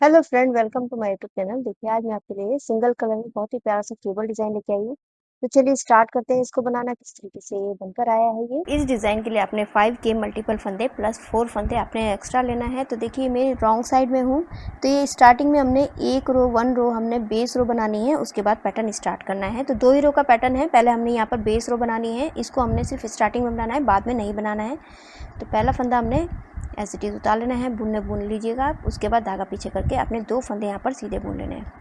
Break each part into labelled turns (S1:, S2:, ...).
S1: Hello friend, welcome to my YouTube channel. देखिए, आज मैं आपके लिए सिंगल कलर में बहुत ही प्यारा सा केबल डिज़ाइन लेके आई हूँ। तो चलिए स्टार्ट करते हैं इसको बनाना। किस तरीके से ये बनकर आया है ये। इस डिज़ाइन के लिए आपने 5 के मल्टीपल फंदे प्लस 4 फंदे आपने एक्स्ट्रा लेना है। तो देखिए, मैं रॉन्ग साइड में हूँ, तो ये स्टार्टिंग में हमने वन रो हमने बेस रो बनानी है, उसके बाद पैटर्न स्टार्ट करना है। तो 2 ही रो का पैटर्न है। पहले हमने यहाँ पर बेस रो बनानी है, इसको हमने सिर्फ स्टार्टिंग में बनाना है, बाद में नहीं बनाना है। तो पहला फंदा हमने ऐसे टीज उतार लेना है, बुन लीजिएगा आप। उसके बाद धागा पीछे करके अपने 2 फंदे यहाँ पर सीधे बुन लेने हैं।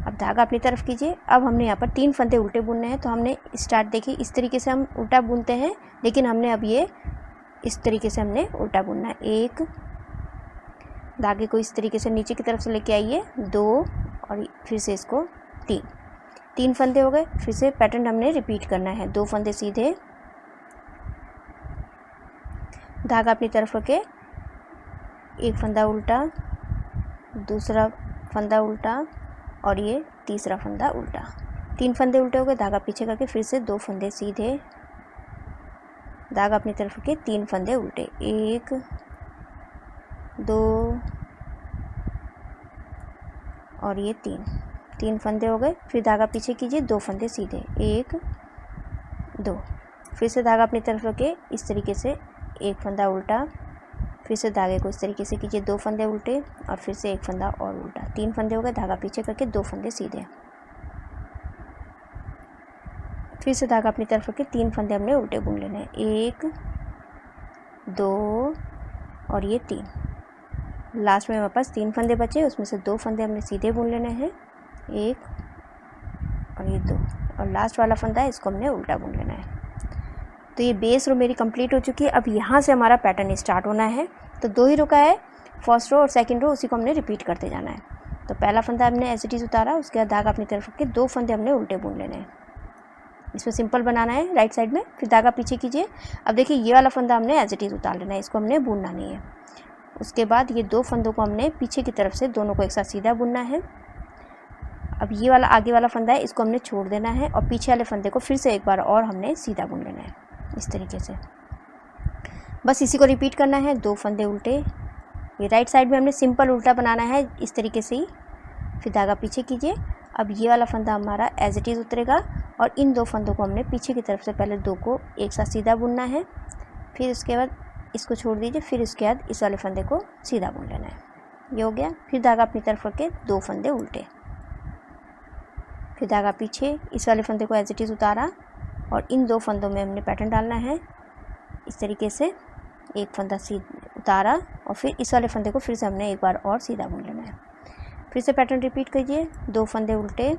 S1: अब धागा अपनी तरफ कीजिए। अब हमने यहाँ पर 3 फंदे उल्टे बुनने हैं। तो हमने स्टार्ट देखिए, इस तरीके से हम उल्टा बुनते हैं, लेकिन हमने अब ये इस तरीके से हमने उल्टा बुनना है। 1 धागे को इस तरीके से नीचे की तरफ से लेके आइए, 2 और फिर से इसको 3 फंदे हो गए। फिर से पैटर्न हमने रिपीट करना है। 2 फंदे सीधे, धागा अपनी तरफ रखे, 1 फंदा उल्टा, दूसरा फंदा उल्टा और ये तीसरा फंदा उल्टा। 3 फंदे उल्टे हो गए, धागा पीछे करके फिर से 2 फंदे सीधे, धागा अपनी तरफ के 3 फंदे उल्टे, 1 2 और ये 3 फंदे हो गए। फिर धागा पीछे कीजिए, 2 फंदे सीधे, 1 2, फिर से धागा अपनी तरफ रखे, इस तरीके से 1 फंदा उल्टा, फिर से धागे को इस तरीके से कीजिए, 2 फंदे उल्टे और फिर से 1 फंदा और उल्टा। 3 फंदे हो गए, धागा पीछे करके 2 फंदे सीधे, फिर से धागा अपनी तरफ रखे, 3 फंदे हमने उल्टे बुन लेने हैं, 1 2 और ये 3। लास्ट में हमारे पास 3 फंदे बचे, उसमें से 2 फंदे हमने सीधे बुन लेने हैं, 1 और ये 2, और लास्ट वाला फंदा है इसको हमने उल्टा बुन लेना है। तो ये बेस रो मेरी कंप्लीट हो चुकी है। अब यहाँ से हमारा पैटर्न स्टार्ट होना है। तो 2 ही रो का है, फर्स्ट रो और सेकंड रो, उसी को हमने रिपीट करते जाना है। तो पहला फंदा हमने एज इट इज़ उतारा, उसके बाद धागा अपनी तरफ रख के 2 फंदे हमने उल्टे बुन लेने हैं। इसमें सिंपल बनाना है राइट साइड में। फिर धागा पीछे कीजिए। अब देखिए, ये वाला फंदा हमने एज इट इज़ उतार लेना है, इसको हमने बुनना नहीं है। उसके बाद ये 2 फंदों को हमने पीछे की तरफ से दोनों को एक साथ सीधा बुनना है। अब ये वाला आगे वाला फंदा है, इसको हमने छोड़ देना है और पीछे वाले फंदे को फिर से एक बार और हमने सीधा बुन लेना है, इस तरीके से। बस इसी को रिपीट करना है। 2 फंदे उल्टे, ये राइट साइड में हमने सिंपल उल्टा बनाना है इस तरीके से ही। फिर धागा पीछे कीजिए। अब ये वाला फंदा हमारा एज इट इज़ उतरेगा और इन 2 फंदों को हमने पीछे की तरफ से पहले 2 को एक साथ सीधा बुनना है, फिर उसके बाद इसको छोड़ दीजिए, फिर उसके बाद इस वाले फंदे को सीधा बुन लेना है। ये हो गया। फिर धागा अपनी तरफ रख के 2 फंदे उल्टे, फिर धागा पीछे, इस वाले फंदे को एज इट इज़ उतारा और इन 2 फंदों में हमने पैटर्न डालना है इस तरीके से। 1 फंदा सीधा उतारा और फिर इस वाले फंदे को फिर से हमने एक बार और सीधा बुन लेना है। फिर से पैटर्न रिपीट कीजिए। 2 फंदे उल्टे,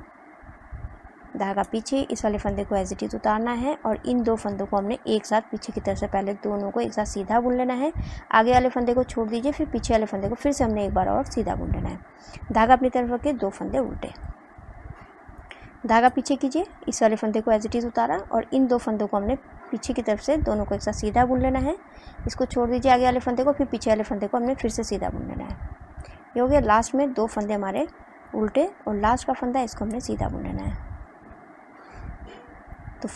S1: धागा पीछे, इस वाले फंदे को एज इट इज़ उतारना है और इन 2 फंदों को हमने एक साथ पीछे की तरफ से पहले दोनों को एक साथ सीधा बुन लेना है। आगे वाले फंदे को छोड़ दीजिए, फिर पीछे वाले फंदे को फिर से हमने एक बार और सीधा बुन लेना है। धागा अपनी तरफ रख के 2 फंदे उल्टे, धागा पीछे कीजिए, इस वाले फंदे को एज इट इज़ उतारा और इन 2 फंदों को हमने पीछे की तरफ से दोनों को एक साथ सीधा बुन लेना है। इसको छोड़ दीजिए आगे वाले फंदे को, फिर पीछे वाले फंदे को हमने फिर से सीधा बुन लेना है। ये हो गया। लास्ट में 2 फंदे हमारे उल्टे और लास्ट का फंदा इसको हमने सीधा बुन लेना है। तो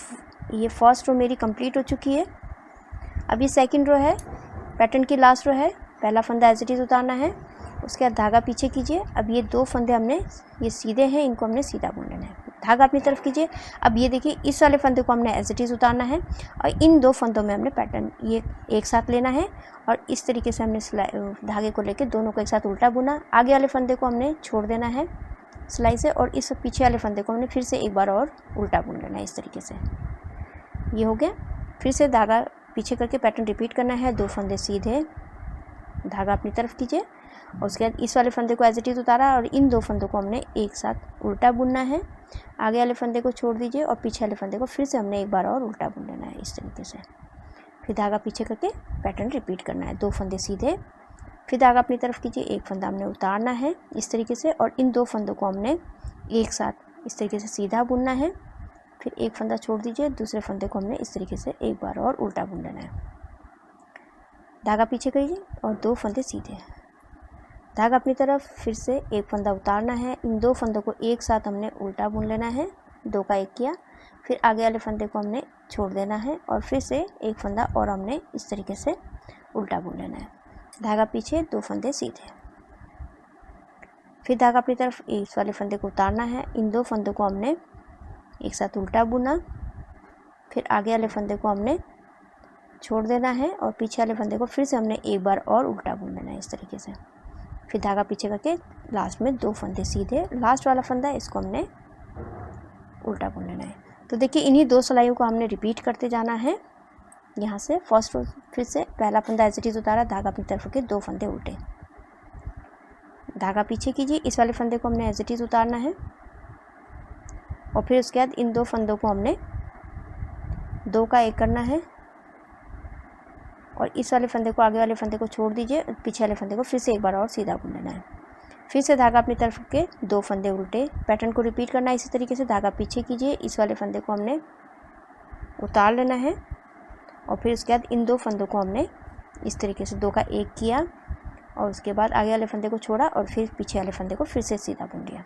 S1: ये फर्स्ट रो मेरी कंप्लीट हो चुकी है। अब ये सेकंड रो है, पैटर्न की लास्ट रो है। पहला फंदा एज इट इज़ उतारना है, उसके बाद धागा पीछे कीजिए। अब ये 2 फंदे हमने ये सीधे हैं, इनको हमने सीधा बुन लेना है। धागा अपनी तरफ कीजिए। अब ये देखिए, इस वाले फंदे को हमने एज इट इज़ उतारना है और इन 2 फंदों में हमने पैटर्न ये एक साथ लेना है और इस तरीके से हमने धागे को लेके दोनों को एक साथ उल्टा बुना। आगे वाले फंदे को हमने छोड़ देना है सिलाई से और इस पीछे वाले फंदे को हमने फिर से एक बार और उल्टा बुन लेना है इस तरीके से। ये हो गया। फिर से धागा पीछे करके पैटर्न रिपीट करना है। 2 फंदे सीधे, धागा अपनी तरफ कीजिए और उसके बाद इस वाले फंदे को एज इट इज़ उतारा और इन 2 फंदों को हमने एक साथ उल्टा बुनना है। आगे वाले फंदे को छोड़ दीजिए और पीछे वाले फंदे को फिर से हमने एक बार और उल्टा बुन लेना है इस तरीके से। फिर धागा पीछे करके पैटर्न रिपीट करना है। 2 फंदे सीधे, फिर धागा अपनी तरफ कीजिए, 1 फंदा हमने उतारना है इस तरीके से और इन 2 फंदों को हमने एक साथ इस तरीके से सीधा बुनना है। फिर 1 फंदा छोड़ दीजिए, दूसरे फंदे को हमने इस तरीके से एक बार और उल्टा बुन लेना है। धागा पीछे करिए और 2 फंदे सीधे, धागा अपनी तरफ, फिर से 1 फंदा उतारना है। इन 2 फंदों को एक साथ हमने उल्टा बुन लेना है, 2 का 1 किया। फिर आगे वाले फंदे को हमने छोड़ देना है और फिर से 1 फंदा और हमने इस तरीके से उल्टा बुन लेना है। धागा पीछे, 2 फंदे सीधे, फिर धागा अपनी तरफ इस वाले फंदे को उतारना है। इन 2 फंदों को हमने एक साथ उल्टा बुना, फिर आगे वाले फंदे को हमने छोड़ देना है और पीछे वाले फंदे को फिर से हमने एक बार और उल्टा बुन लेना है इस तरीके से। फिर धागा पीछे करके लास्ट में 2 फंदे सीधे, लास्ट वाला फंदा इसको हमने उल्टा बुन लेना है। तो देखिए इन्हीं 2 सिलाइयों को हमने रिपीट करते जाना है। यहाँ से फर्स्ट रो फिर से पहला फंदा एज इट इज़ उतारा, धागा अपनी तरफ के 2 फंदे उल्टे, धागा पीछे कीजिए, इस वाले फंदे को हमने एज इट इज़ उतारना है और फिर उसके बाद इन 2 फंदों को हमने 2 का 1 करना है और इस वाले फंदे को आगे वाले फंदे को छोड़ दीजिए, पीछे वाले फंदे को फिर से एक बार और सीधा बुन लेना है। फिर से धागा अपनी तरफ के 2 फंदे उल्टे, पैटर्न को रिपीट करना है इसी तरीके से। धागा पीछे कीजिए, इस वाले फंदे को हमने उतार लेना है और फिर उसके बाद इन 2 फंदों को हमने इस तरीके से 2 का 1 किया और उसके बाद आगे वाले फंदे को छोड़ा और फिर पीछे वाले फंदे को फिर से सीधा बुन लिया।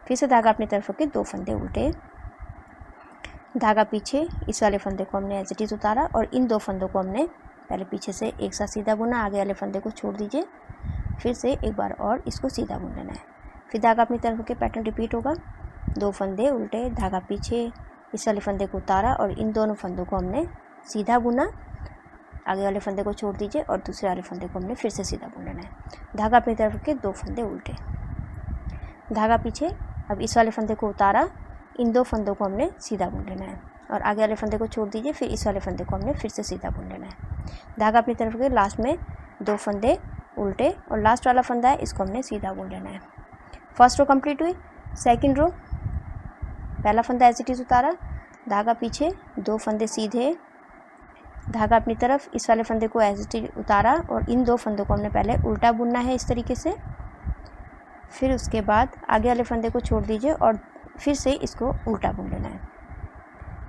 S1: फिर से धागा अपनी तरफ के 2 फंदे उल्टे, धागा पीछे, इस वाले फंदे को हमने एज इट इज़ उतारा और इन 2 फंदों को हमने पहले पीछे से एक साथ सीधा बुना, आगे वाले फंदे को छोड़ दीजिए, फिर से एक बार और इसको सीधा बुन लेना है। फिर धागा अपनी तरफ के पैटर्न रिपीट होगा, 2 फंदे उल्टे, धागा पीछे, इस वाले फंदे को उतारा और इन दोनों फंदों को हमने सीधा बुना, आगे वाले फंदे को छोड़ दीजिए और दूसरे वाले फंदे को हमने फिर से सीधा बुन लेना है। धागा अपनी तरफ के 2 फंदे उल्टे, धागा पीछे, अब इस वाले फंदे को उतारा, इन 2 फंदों को हमने सीधा बुन लेना है और आगे वाले फंदे को छोड़ दीजिए, फिर इस वाले फंदे को हमने फिर से सीधा बुन लेना है। धागा अपनी तरफ के लास्ट में 2 फंदे उल्टे और लास्ट वाला फंदा है इसको हमने सीधा बुन लेना है। फर्स्ट रो कंप्लीट हुई। सेकंड रो, पहला फंदा एज इट इज़ उतारा, धागा पीछे, 2 फंदे सीधे, धागा अपनी तरफ, इस वाले फंदे को एज इट इज़ उतारा और इन 2 फंदों को हमने पहले उल्टा बुनना है इस तरीके से। फिर उसके बाद आगे वाले फंदे को छोड़ दीजिए और फिर से इसको उल्टा बुन लेना है।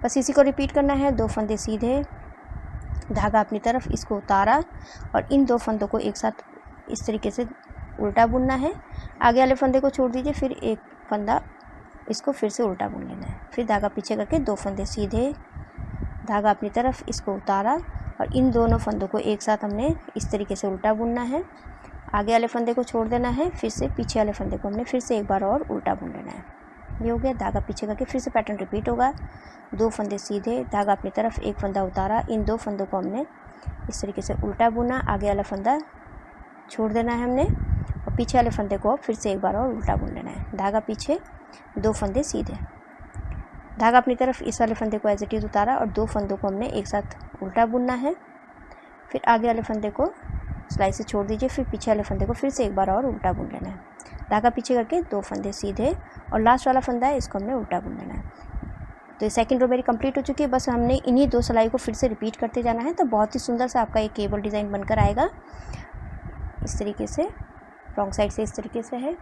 S1: बस इसी को रिपीट करना है। 2 फंदे सीधे, धागा अपनी तरफ, इसको उतारा और इन 2 फंदों को एक साथ इस तरीके से उल्टा बुनना है, आगे वाले फंदे को छोड़ दीजिए, फिर एक फंदा इसको फिर से उल्टा बुन लेना है। फिर धागा पीछे करके 2 फंदे सीधे, धागा अपनी तरफ, इसको उतारा और इन दोनों फंदों को एक साथ हमने इस तरीके से उल्टा बुनना है, आगे वाले फंदे को छोड़ देना है, फिर से पीछे वाले फंदे को हमने फिर से एक बार और उल्टा बुन लेना है। ये हो गया। धागा पीछे करके फिर से पैटर्न रिपीट होगा, 2 फंदे सीधे, धागा अपनी तरफ, एक फंदा उतारा, इन 2 फंदों को हमने इस तरीके से उल्टा बुना, आगे वाला फंदा छोड़ देना है हमने और पीछे वाले फंदे को फिर से एक बार और उल्टा बुन लेना है। धागा पीछे, 2 फंदे सीधे, धागा अपनी तरफ, इस वाले फंदे को एज इट इज़ उतारा और 2 फंदों को हमने एक साथ उल्टा बुनना है। फिर आगे वाले फंदे को सिलाई से छोड़ दीजिए, फिर पीछे वाले फंदे को फिर से एक बार और उल्टा बुन लेना है। धागा पीछे करके 2 फंदे सीधे और लास्ट वाला फंदा है इसको हमने उल्टा बुन लेना है। तो ये सेकंड रो मेरी कंप्लीट हो चुकी है। बस हमने इन्हीं 2 सिलाई को फिर से रिपीट करते जाना है, तो बहुत ही सुंदर सा आपका एक केबल डिज़ाइन बनकर आएगा। इस तरीके से रॉन्ग साइड से इस तरीके से है।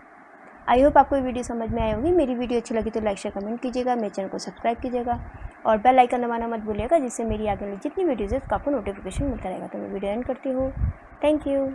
S1: आई होप आपको ये वीडियो समझ में आई होगी। मेरी वीडियो अच्छी लगी तो लाइक शेयर कमेंट कीजिएगा, मेरे चैनल को सब्सक्राइब कीजिएगा और बेल आइकन दबाना मत भूलिएगा, जिससे मेरी आगे वाली जितनी वीडियोज़ है उसका आपको नोटिफिकेशन मिलता रहेगा। तो मैं वीडियो एंड करती हूँ। Thank you.